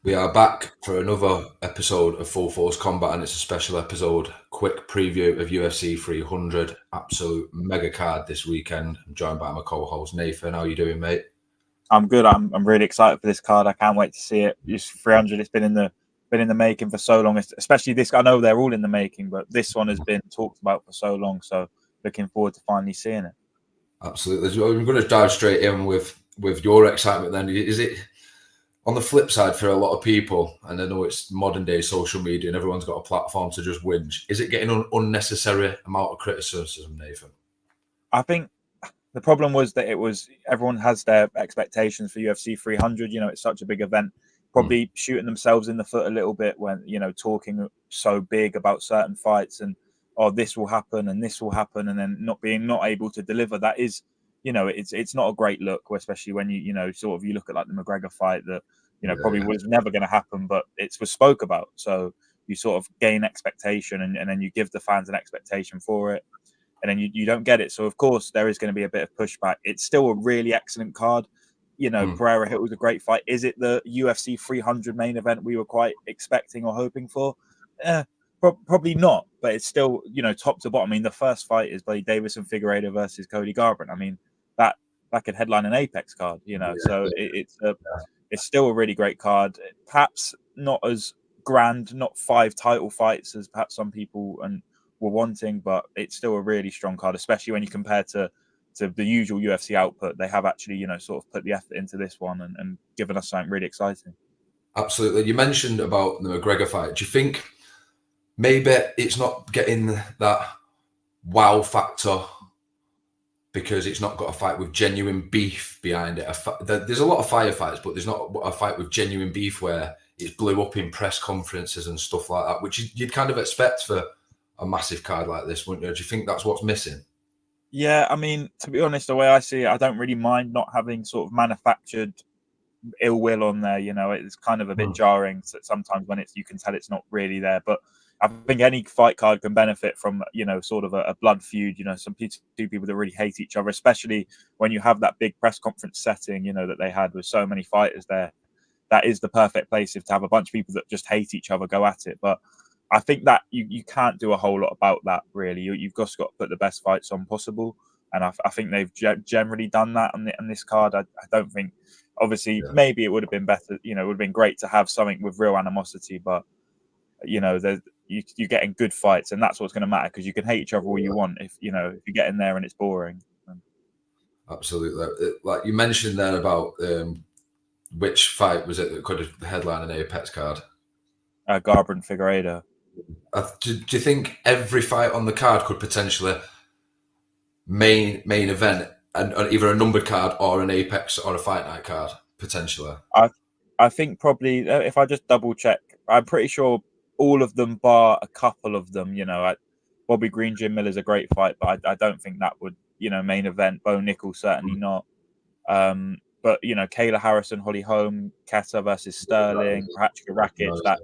We are back for another episode of Full Force Combat, and it's a special episode. Quick preview of UFC 300. Absolute mega card this weekend. I'm joined by my co-host Nathan. How you doing, mate? I'm good. I'm really excited for this card. I can't wait to see it. It's 300. It's been in the making for so long. Especially this. I know they're all in the making, but this one has been talked about for so long. So looking forward to finally seeing it. Absolutely. We're going to dive straight in with your excitement. Then, is it on the flip side for a lot of people? And I know it's modern day social media, and everyone's got a platform to just whinge. Is it getting an unnecessary amount of criticism, Nathan? I think the problem was that everyone has their expectations for UFC 300. You know, it's such a big event. Probably shooting themselves in the foot a little bit when, talking so big about certain fights and, oh, this will happen and this will happen, and then not able to deliver. That is, it's not a great look, especially when you look at like the McGregor fight that, probably was never going to happen, but it was spoke about. So you sort of gain expectation and then you give the fans an expectation for it, and then you don't get it. So of course there is going to be a bit of pushback. It's still a really excellent card. Pereira Hill was a great fight. Is it the UFC 300 main event we were quite expecting or hoping for? Probably not, but it's still, top to bottom. I mean, the first fight is Blade Davis and Figueiredo versus Cody Garbrandt. I mean, that could headline an Apex card, So it's still a really great card. Perhaps not as grand, not 5 title fights as perhaps some people were wanting, but it's still a really strong card, especially when you compare to the usual UFC output. They have actually, sort of put the effort into this one and given us something really exciting. Absolutely. You mentioned about the McGregor fight. Do you think maybe it's not getting that wow factor because it's not got a fight with genuine beef behind it? There's a lot of firefights, but there's not a fight with genuine beef where it's blew up in press conferences and stuff like that, which you'd kind of expect for a massive card like this, wouldn't you? Do you think that's what's missing? Yeah, I mean, to be honest, the way I see it, I don't really mind not having sort of manufactured ill will on there. It's kind of a bit jarring sometimes when you can tell it's not really there. But I think any fight card can benefit from, sort of a blood feud. Two people that really hate each other, especially when you have that big press conference setting, that they had with so many fighters there. That is the perfect place to have a bunch of people that just hate each other go at it. But I think that you can't do a whole lot about that, really. You've just got to put the best fights on possible. And I think they've generally done that on this card. I don't think, obviously, maybe it would have been better. It would have been great to have something with real animosity. But, you're getting good fights. And that's what's going to matter, because you can hate each other all you want if you get in there and it's boring. Absolutely. Like you mentioned there about which fight was it that could have headlined an Apex card? Garbrandt Figueiredo. Do you think every fight on the card could potentially main event and either a numbered card or an Apex or a fight night card potentially? I think probably, if I just double check, I'm pretty sure all of them bar a couple of them. Bobby Green, Jim Miller's a great fight, but I don't think that would main event. Bo Nickel certainly not. But Kayla Harrison, Holly Holm, Keta versus Sterling, Hatchka Rakic,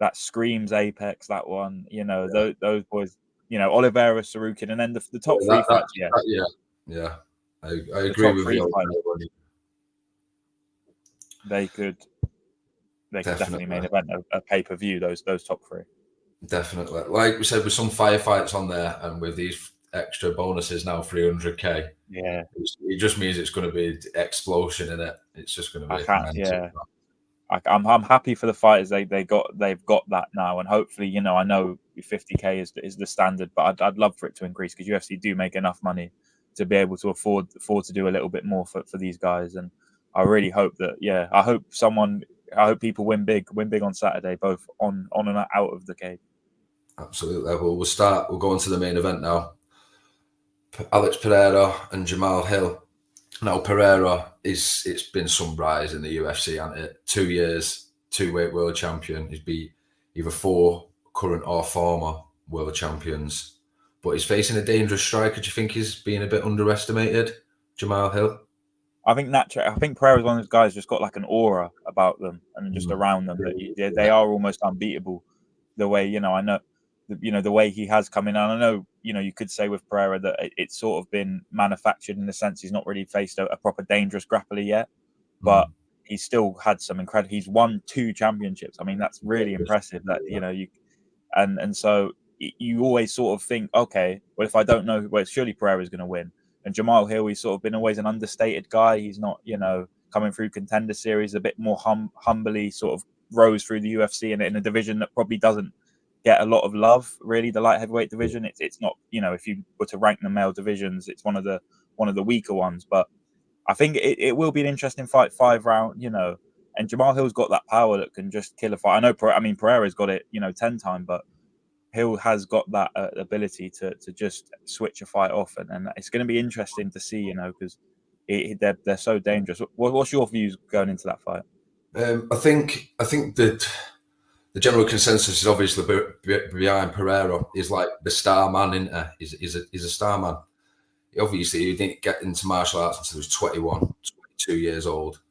that screams Apex. That one, those boys. Oliveira, Sarukin, and then the top three fights. Yeah. I agree with you. They could definitely main event a pay-per-view. Those top three. Definitely, like we said, with some firefights on there, and with these extra bonuses now, 300k. Yeah, it just means it's going to be explosion in it. It's just going to be. I'm happy for the fighters. They've got that now, and hopefully, I know 50k is the standard, but I'd love for it to increase, because UFC do make enough money to be able to afford to do a little bit more for these guys. And I really hope that, I hope people win big on Saturday, both on and out of the cage. Absolutely. Well, we'll go on to the main event now. Alex Pereira and Jamal Hill. Now, Pereira it's been some rise in the UFC, hasn't it? 2 years, 2-weight world champion. He's beat either 4 current or former world champions, but he's facing a dangerous striker. Do you think he's being a bit underestimated, Jamal Hill? I think Pereira's one of those guys just got like an aura about them and just around them that they are almost unbeatable. The way, I know, the way he has come in. And I know, you could say with Pereira that it's sort of been manufactured in the sense he's not really faced a proper dangerous grappler yet. But he's still had some incredible. He's won 2 championships. I mean, that's really impressive. That and so you always sort of think, okay, well, if I don't know, well, surely Pereira's going to win. And Jamal Hill, he's sort of been always an understated guy. He's not, coming through Contender Series a bit more humbly, sort of rose through the UFC and in a division that probably doesn't get a lot of love. Really, the light heavyweight division. It's not, if you were to rank the male divisions, it's one of the weaker ones. But I think it will be an interesting fight, 5 round. And Jamal Hill's got that power that can just kill a fight. I know. Pereira's got it, 10 times, but Hill has got that ability to just switch a fight off, and it's going to be interesting to see, because they're so dangerous. What's your views going into that fight? I think that the general consensus is obviously behind Pereira is like the star man, isn't he? He's a star man. Obviously, he didn't get into martial arts until he was 21, 22 years old.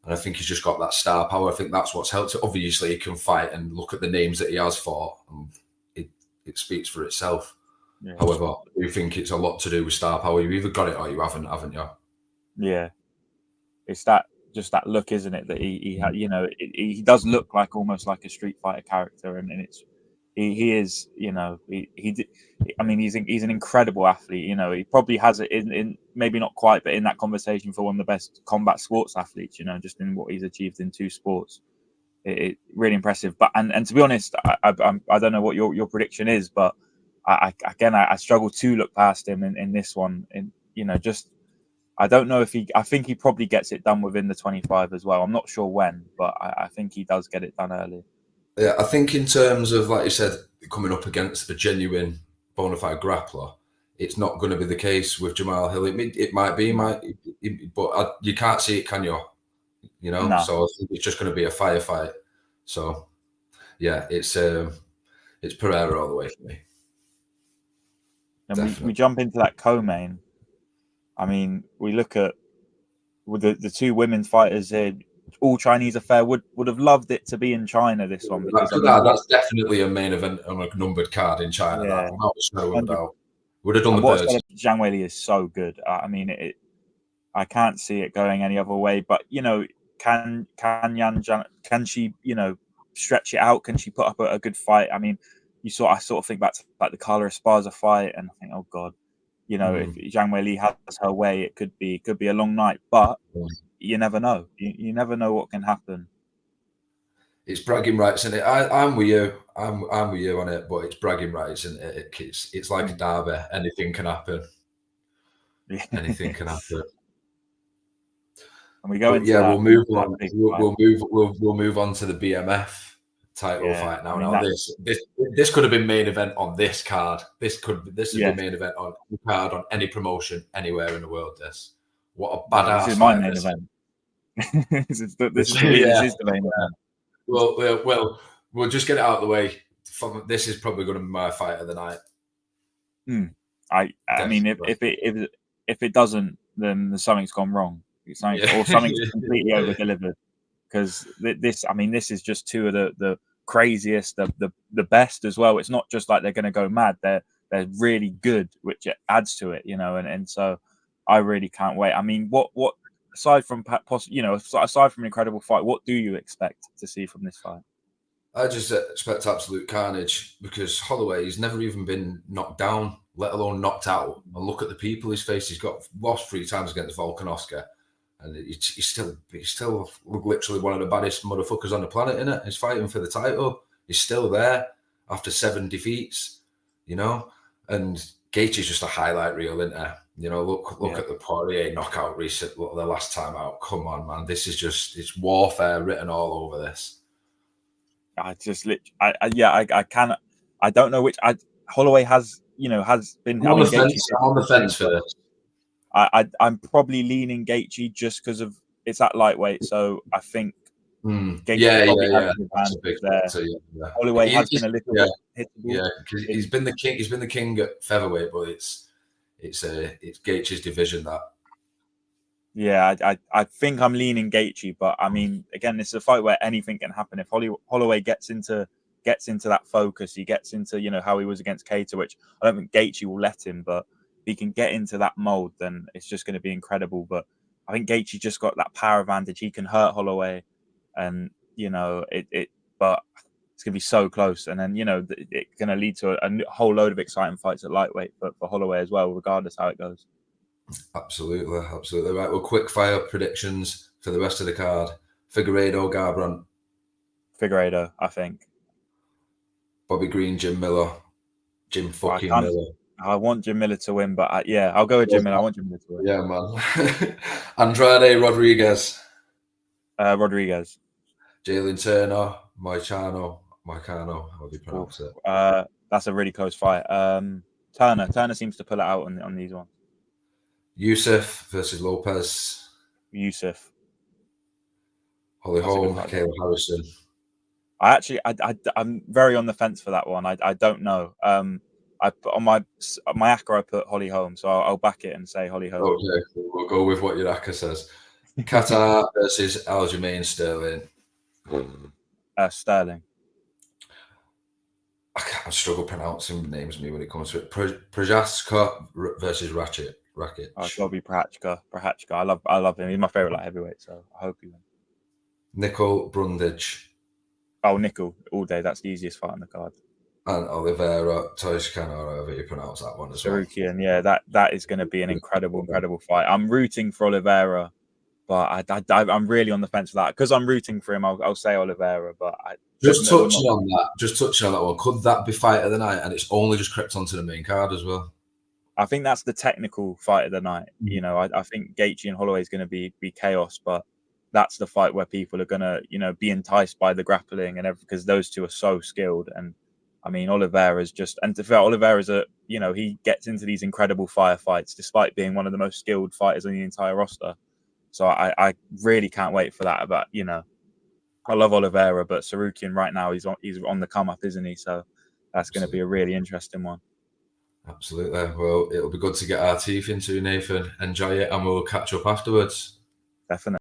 And I think he's just got that star power. I think that's what's helped. Obviously, he can fight, and look at the names that he has fought. And it speaks for itself. Yeah. However, I do think it's a lot to do with star power. You've either got it or you haven't you? Yeah. It's just that look, isn't it? That he had, he does look like almost like a Street Fighter character, and it's he is, he's an incredible athlete. He probably has it in maybe not quite, but in that conversation for one of the best combat sports athletes. Just in what he's achieved in 2 sports, it really impressive. But and to be honest, I don't know what your prediction is, but I struggle to look past him in this one. And I don't know if I think he probably gets it done within the 25 as well. I'm not sure when, but I think he does get it done early. Yeah, I think in terms of, like you said, coming up against a genuine bona fide grappler, it's not going to be the case with Jamal Hill. It might be, but you can't see it, can you? No. So I think it's just going to be a firefight. So yeah, it's Pereira all the way for me. And we jump into that co-main. I mean, we look at with the 2 women fighters here. All Chinese affair would have loved it to be in China, this one, because that's definitely a main event on a numbered card in China. Yeah. That, no doubt. Would have done the birds. Zhang Weili is so good. I mean, I can't see it going any other way. But can can she stretch it out? Can she put up a good fight? I mean, I sort of think back to like the Carla Esparza fight, and I think, oh God, if Zhang Weili has her way, it could be a long night. But you never know. You never know what can happen. It's bragging rights, isn't it? I'm with you. I'm with you on it, but it's bragging rights, isn't it? It's like a derby. Anything can happen. Yeah. Anything can happen. And we go into we'll move on. We'll move on to the BMF title fight now. Now this could have been main event on this card. This has been main event on the card on any promotion anywhere in the world. What a badass! This is my main event. This is the main event. Well, we'll just get it out of the way. This is probably going to be my fight of the night. I mean, if it doesn't, then something's gone wrong. Or something's completely over delivered. Because this is just 2 of the craziest, the best as well. It's not just like they're going to go mad. They're really good, which it adds to it, and so I really can't wait. I mean, what aside from aside from an incredible fight, what do you expect to see from this fight? I just expect absolute carnage, because Holloway's never even been knocked down, let alone knocked out. And look at the people he's faced. He's got lost 3 times against Volkanovski, and he's still literally one of the baddest motherfuckers on the planet, isn't it? He's fighting for the title. He's still there after 7 defeats, and Gaethje's just a highlight reel, isn't it? Look at the Poirier knockout the last time out. Come on, man. This is it's warfare written all over this. I don't know which. Holloway has been. I'm on the fence for this. I'm probably leaning Gaethje just because of it's at lightweight. So I think Gaethje probably has an advantage there. Holloway has been a little bit hittable. Yeah, because he's been the king. He's been the king at featherweight, but it's Gaethje's division that. Yeah, I think I'm leaning Gaethje, but I mean, again, it's a fight where anything can happen. If Holloway gets into that focus, he gets into how he was against Cater, which I don't think Gaethje will let him, but if he can get into that mold, then it's just going to be incredible. But I think Gaethje just got that power advantage. He can hurt Holloway, and but it's gonna be so close. And then it's gonna lead to a whole load of exciting fights at lightweight for Holloway as well, regardless how it goes. Absolutely, absolutely right. Well, quick fire predictions for the rest of the card. Figueiredo, Garbrandt. Figueiredo, I think. Bobby Green, Jim Miller. Jim fucking Miller. I want Jim Miller to win, but I'll go with Jim Miller. I want Jim Miller to win. Yeah, man. Andrade, Rodriguez. Rodriguez. Jalen Turner, Moicano, how do you pronounce it? That's a really close fight. Turner seems to pull it out on these ones. Yusuf versus Lopez. Yusuf. Holly Holm, Caleb Harrison. I'm very on the fence for that one. I don't know. I put on my ACCA, I put Holly Holm, so I'll back it and say Holly Holm. Okay, we'll go with what your ACCA says. Qatar versus Aljamain Sterling. Sterling. I struggle pronouncing names when it comes to it. Prochaska versus Rakic. It's got to be Prochazka. I love him. He's my favorite light heavyweight, so I hope he wins. Nicol Brundage. Oh, Nicol all day. That's the easiest fight on the card. And Oliveira Toshkan, or however you pronounce that one as well. Sarukian, yeah, that is going to be an incredible fight. I'm rooting for Oliveira, but I'm really on the fence for that. Because I'm rooting for him, I'll say Oliveira. But just touching on that one, could that be fight of the night? And it's only just crept onto the main card as well. I think that's the technical fight of the night. I think Gaethje and Holloway is going to be chaos, but that's the fight where people are going to be enticed by the grappling and everything, because those two are so skilled. And I mean, Oliveira's he gets into these incredible firefights despite being one of the most skilled fighters on the entire roster. So I really can't wait for that. But I love Oliveira, but Sarukian right now he's on the come up, isn't he? So that's going to be a really interesting one. Absolutely. Well, it'll be good to get our teeth into, Nathan. Enjoy it, and we'll catch up afterwards. Definitely.